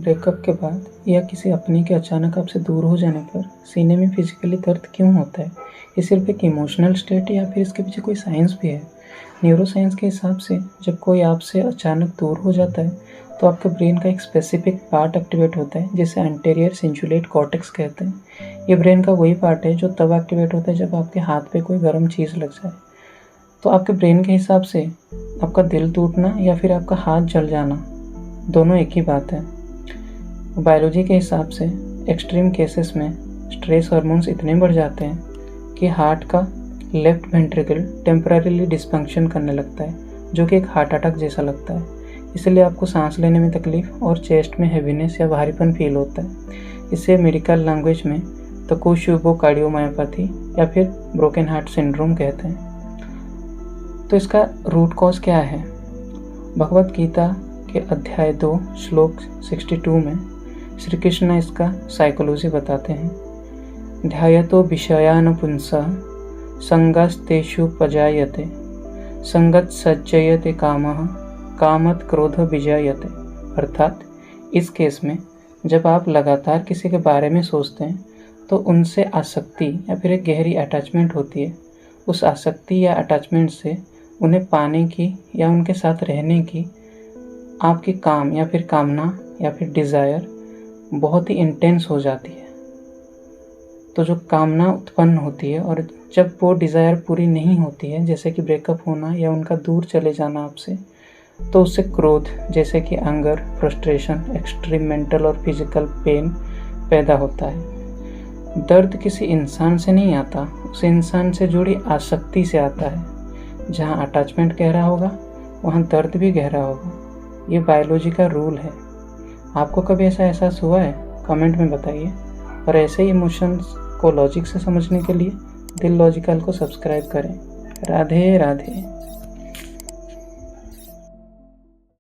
Breakup के बाद या किसी अपने के अचानक आपसे दूर हो जाने पर सीने में फिजिकली दर्द क्यों होता है? ये सिर्फ एक इमोशनल स्टेट है या फिर इसके पीछे कोई साइंस भी है? न्यूरोसाइंस के हिसाब से जब कोई आपसे अचानक दूर हो जाता है तो आपके ब्रेन का एक स्पेसिफिक पार्ट एक्टिवेट होता है जिसे एंटीरियर सिंजुलेट कॉर्टेक्स कहते हैं। ये ब्रेन का वही पार्ट है जो तब एक्टिवेट होता है जब आपके हाथ पे कोई गर्म चीज़ लग जाए। तो आपके ब्रेन के हिसाब से आपका दिल टूटना या फिर आपका हाथ जल जाना दोनों एक ही बात है। बायोलॉजी के हिसाब से एक्सट्रीम केसेस में स्ट्रेस हार्मोन्स इतने बढ़ जाते हैं कि हार्ट का लेफ्ट वेंट्रिकल टेम्पररीली डिसफंक्शन करने लगता है, जो कि एक हार्ट अटैक जैसा लगता है। इसलिए आपको सांस लेने में तकलीफ और चेस्ट में हेवीनेस या भारीपन फील होता है। इसे मेडिकल लैंग्वेज में तकोशुबो कार्डियोमायोपैथी या फिर ब्रोकन हार्ट सिंड्रोम कहते हैं। तो इसका रूट कॉज क्या है? भगवत गीता के अध्याय 2 श्लोक 62 में श्री कृष्ण इसका साइकोलॉजी बताते हैं। ध्यायतो विषयान पुंसः संगस्तेषु पजायते संगत सज्जयते कामः कामत क्रोध विजायते। अर्थात इस केस में जब आप लगातार किसी के बारे में सोचते हैं तो उनसे आसक्ति या फिर एक गहरी अटैचमेंट होती है। उस आसक्ति या अटैचमेंट से उन्हें पाने की या उनके साथ रहने की आपकी काम या फिर कामना या फिर डिज़ायर बहुत ही इंटेंस हो जाती है। तो जो कामना उत्पन्न होती है और जब वो डिज़ायर पूरी नहीं होती है, जैसे कि ब्रेकअप होना या उनका दूर चले जाना आपसे, तो उससे क्रोध जैसे कि एंगर, फ्रस्ट्रेशन, एक्सट्रीम मेंटल और फिजिकल पेन पैदा होता है। दर्द किसी इंसान से नहीं आता, उस इंसान से जुड़ी आसक्ति से आता है। जहाँ अटैचमेंट गहरा होगा वहाँ दर्द भी गहरा होगा। ये बायोलॉजी का रूल है। आपको कभी ऐसा एहसास हुआ है? कमेंट में बताइए। और ऐसे ही इमोशंस को लॉजिक से समझने के लिए दिल लॉजिकल को सब्सक्राइब करें। राधे राधे।